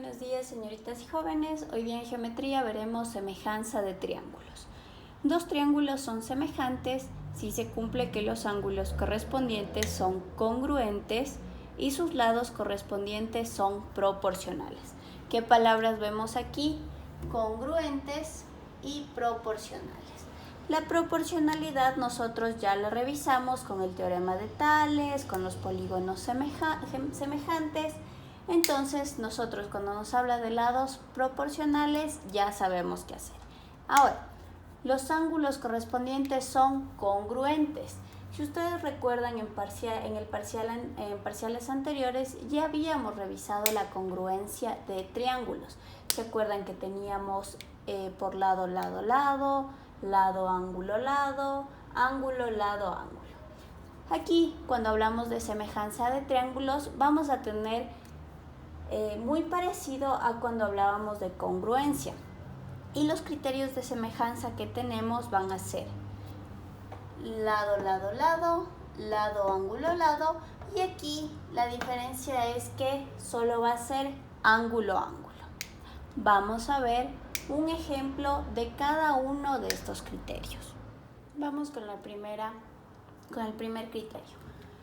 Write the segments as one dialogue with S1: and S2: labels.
S1: Buenos días, señoritas y jóvenes. Hoy día en geometría veremos semejanza de triángulos. Dos triángulos son semejantes si se cumple que los ángulos correspondientes son congruentes y sus lados correspondientes son proporcionales. ¿Qué palabras vemos aquí? Congruentes y proporcionales. La proporcionalidad nosotros ya la revisamos con el teorema de Tales, con los polígonos semejantes. Entonces nosotros cuando nos habla de lados proporcionales ya sabemos qué hacer. Ahora, los ángulos correspondientes son congruentes. Si ustedes recuerdan en parciales anteriores ya habíamos revisado la congruencia de triángulos. ¿Se acuerdan que teníamos por lado, lado, lado, lado, ángulo, lado, ángulo, lado, ángulo? Aquí cuando hablamos de semejanza de triángulos vamos a tener muy parecido a cuando hablábamos de congruencia. Y los criterios de semejanza que tenemos van a ser lado, lado, lado, lado, ángulo, lado. Y aquí la diferencia es que solo va a ser ángulo, ángulo. Vamos a ver un ejemplo de cada uno de estos criterios. Vamos con el primer criterio.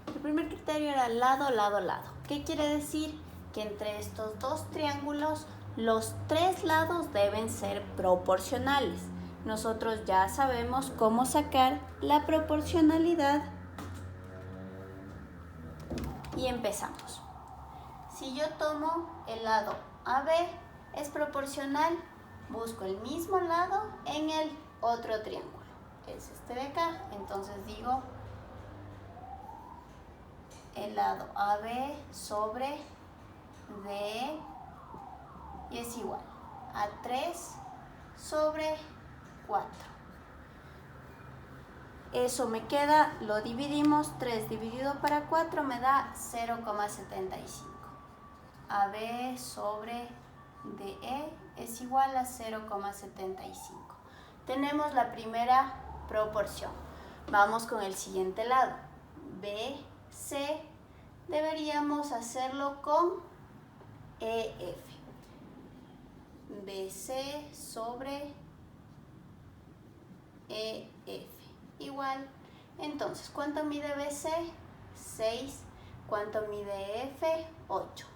S1: El primer criterio era lado, lado, lado. ¿Qué quiere decir? Que entre estos dos triángulos los tres lados deben ser proporcionales. Nosotros ya sabemos cómo sacar la proporcionalidad y empezamos. Si yo tomo el lado AB es proporcional, busco el mismo lado en el otro triángulo. Es este de acá, entonces digo el lado AB sobre D y es igual a 3 sobre 4. Eso me queda, lo dividimos, 3 dividido para 4 me da 0,75. AB sobre DE es igual a 0,75. Tenemos la primera proporción. Vamos con el siguiente lado. BC deberíamos hacerlo con EF. BC sobre EF igual. Entonces, ¿cuánto mide BC? 6. ¿Cuánto mide EF? 8.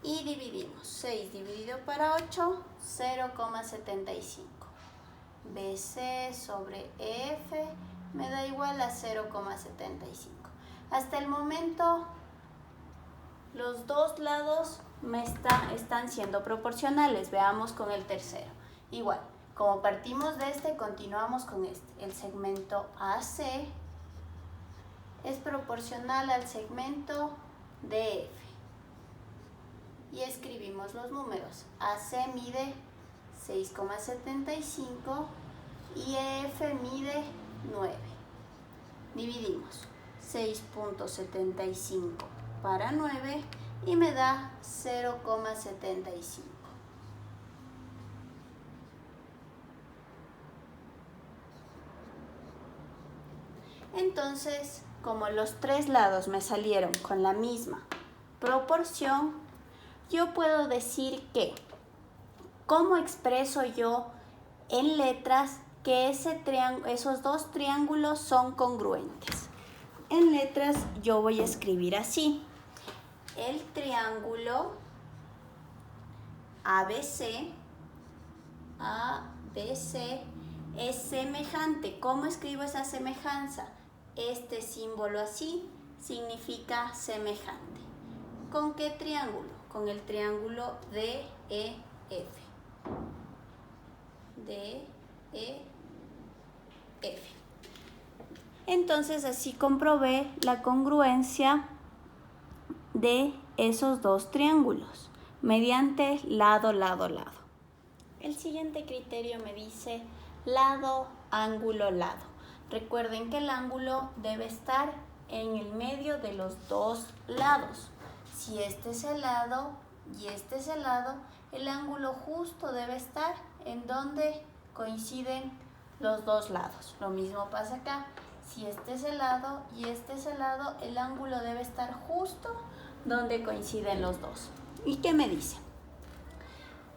S1: Y dividimos. 6 dividido para 8, 0,75. BC sobre EF me da igual a 0,75. Hasta el momento los dos lados están siendo proporcionales. Veamos con el tercero. Igual, como partimos de este, continuamos con este. El segmento AC es proporcional al segmento DF. Y escribimos los números. AC mide 6,75 y EF mide 9. Dividimos 6,75 para 9 y me da 0,75. Entonces, como los tres lados me salieron con la misma proporción, yo puedo decir que, ¿cómo expreso yo en letras que esos dos triángulos son congruentes? En letras yo voy a escribir así. El triángulo ABC es semejante. ¿Cómo escribo esa semejanza? Este símbolo así significa semejante. ¿Con qué triángulo? Con el triángulo DEF. DEF. Entonces así comprobé la congruencia de esos dos triángulos mediante lado, lado, lado. El siguiente criterio me dice lado, ángulo, lado. Recuerden que el ángulo debe estar en el medio de los dos lados. Si este es el lado y este es el lado, el ángulo justo debe estar en donde coinciden los dos lados. Lo mismo pasa acá. Si este es el lado y este es el lado, el ángulo debe estar justo donde coinciden los dos. ¿Y qué me dice?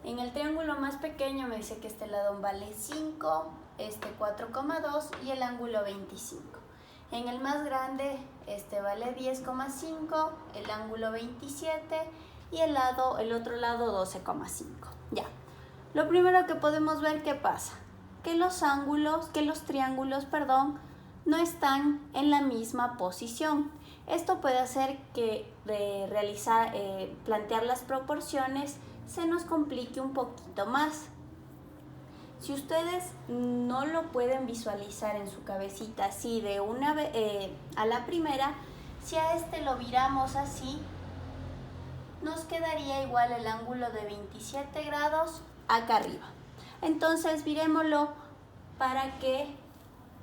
S1: En el triángulo más pequeño me dice que este lado vale 5, este 4,2 y el ángulo 25. En el más grande, este vale 10,5, el ángulo 27 y el otro lado 12,5. Ya. Lo primero que podemos ver, ¿qué pasa? Que los triángulos, no están en la misma posición. Esto puede hacer que plantear las proporciones se nos complique un poquito más. Si ustedes no lo pueden visualizar en su cabecita así de una vez a la primera, si a este lo viramos así, nos quedaría igual el ángulo de 27 grados acá arriba. Entonces virémoslo para que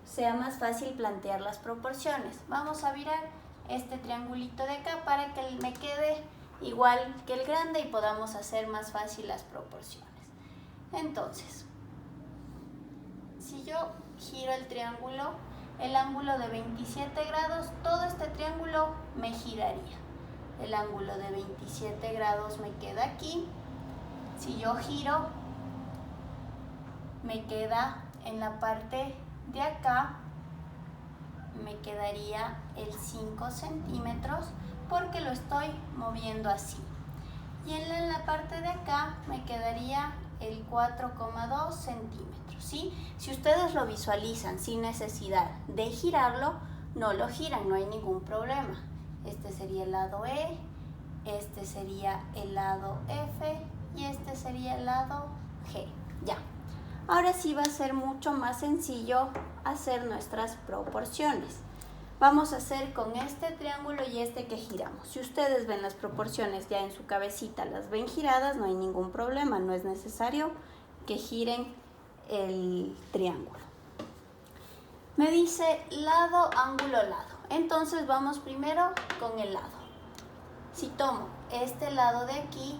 S1: sea más fácil plantear las proporciones. Vamos a virar este triangulito de acá para que me quede igual que el grande y podamos hacer más fácil las proporciones. Entonces, si yo giro el triángulo, el ángulo de 27 grados, todo este triángulo me giraría. El ángulo de 27 grados me queda aquí. Si yo giro, me queda en la parte de acá, me quedaría el 5 centímetros porque lo estoy moviendo así. Y en la parte de acá me quedaría el 4,2 centímetros, ¿sí? Si ustedes lo visualizan sin necesidad de girarlo, no lo giran, no hay ningún problema. Este sería el lado E, este sería el lado F y este sería el lado G. Ya. Ahora sí va a ser mucho más sencillo hacer nuestras proporciones. Vamos a hacer con este triángulo y este que giramos. Si ustedes ven las proporciones ya en su cabecita, las ven giradas, no hay ningún problema, no es necesario que giren el triángulo. Me dice lado, ángulo, lado. Entonces vamos primero con el lado. Si tomo este lado de aquí,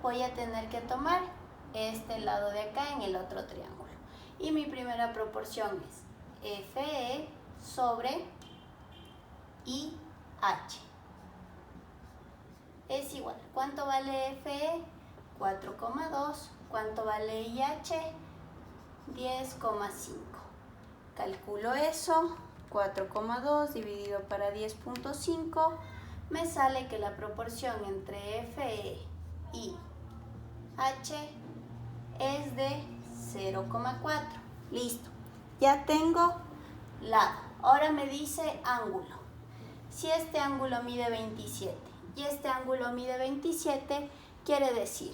S1: voy a tener que tomar este lado de acá en el otro triángulo. Y mi primera proporción es FE sobre IH. Es igual. ¿Cuánto vale FE? 4,2. ¿Cuánto vale IH? 10,5. Calculo eso. 4,2 dividido para 10,5. Me sale que la proporción entre FE y H es de 0,4. Listo. Ya tengo lado. Ahora me dice ángulo. Si este ángulo mide 27 y este ángulo mide 27, quiere decir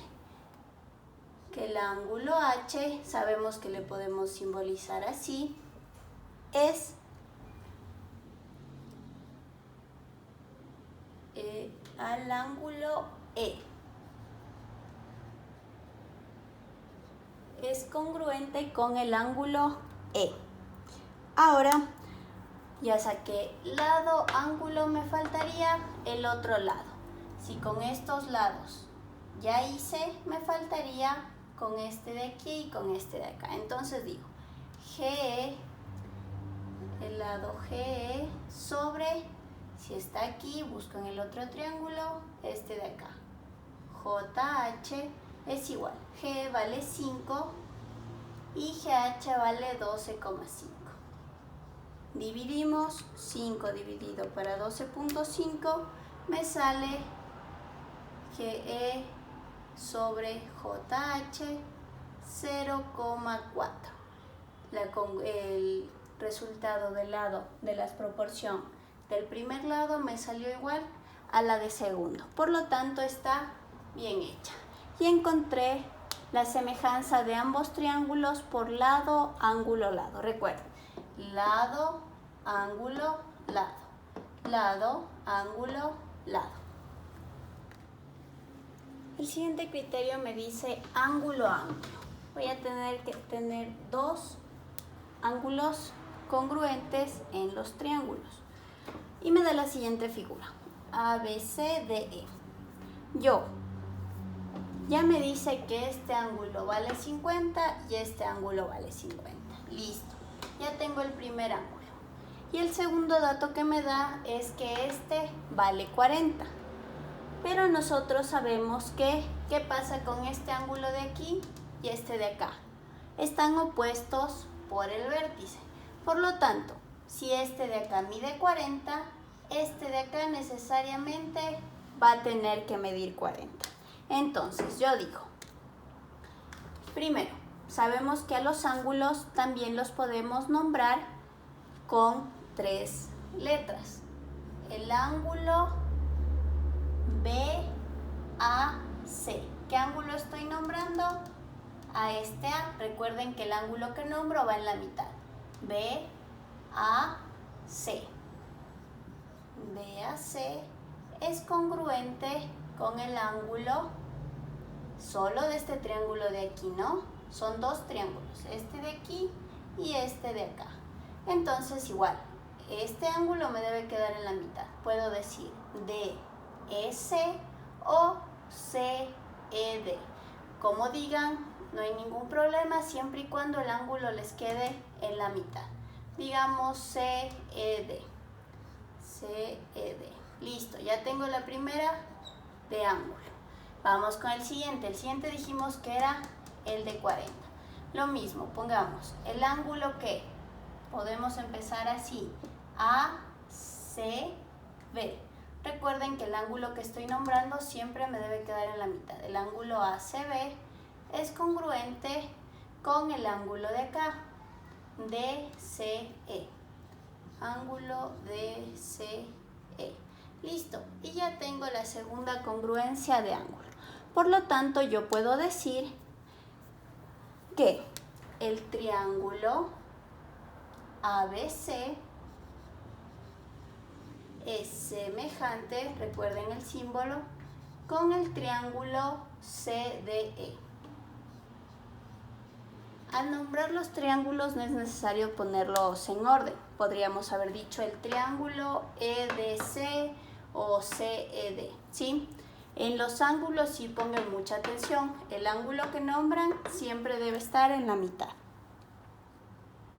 S1: que el ángulo H, sabemos que le podemos simbolizar así, es al ángulo E. Es congruente con el ángulo E. Ahora ya saqué lado, ángulo, me faltaría el otro lado. Si con estos lados ya hice, me faltaría con este de aquí y con este de acá. Entonces digo GE, el lado GE sobre, si está aquí, busco en el otro triángulo, este de acá. JH es igual, G vale 5 y GH vale 12,5. Dividimos 5 dividido para 12,5, me sale GE sobre JH 0,4. El resultado del lado de la proporción del primer lado me salió igual a la de segundo. Por lo tanto, está bien hecha. Y encontré la semejanza de ambos triángulos por lado, ángulo, lado. Recuerden, lado, ángulo, lado. Lado, ángulo, lado. El siguiente criterio me dice ángulo, ángulo. Voy a tener que tener dos ángulos congruentes en los triángulos. Y me da la siguiente figura. ABCDE. Ya me dice que este ángulo vale 50 y este ángulo vale 50. Listo. Ya tengo el primer ángulo. Y el segundo dato que me da es que este vale 40. Pero nosotros sabemos que, ¿qué pasa con este ángulo de aquí y este de acá? Están opuestos por el vértice. Por lo tanto, si este de acá mide 40, este de acá necesariamente va a tener que medir 40. Entonces, yo digo, primero, sabemos que a los ángulos también los podemos nombrar con 3 letras. El ángulo BAC. ¿Qué ángulo estoy nombrando? A este A. Recuerden que el ángulo que nombro va en la mitad. BAC. BAC es congruente con el ángulo solo de este triángulo de aquí, ¿no? Son 2 triángulos, este de aquí y este de acá. Entonces, igual, este ángulo me debe quedar en la mitad. Puedo decir DEC o CED. Como digan, no hay ningún problema siempre y cuando el ángulo les quede en la mitad. Digamos CED. CED. Listo, ya tengo la primera de ángulo. Vamos con el siguiente. El siguiente dijimos que era el de 40. Lo mismo, pongamos el ángulo que podemos empezar así. ACB. Recuerden que el ángulo que estoy nombrando siempre me debe quedar en la mitad. El ángulo ACB es congruente con el ángulo de acá, DCE. Ángulo DCE. Listo. Y ya tengo la segunda congruencia de ángulo. Por lo tanto, yo puedo decir que el triángulo ABC es semejante, recuerden el símbolo, con el triángulo CDE. Al nombrar los triángulos no es necesario ponerlos en orden. Podríamos haber dicho el triángulo EDC o CED, ¿sí? En los ángulos sí pongan mucha atención. El ángulo que nombran siempre debe estar en la mitad.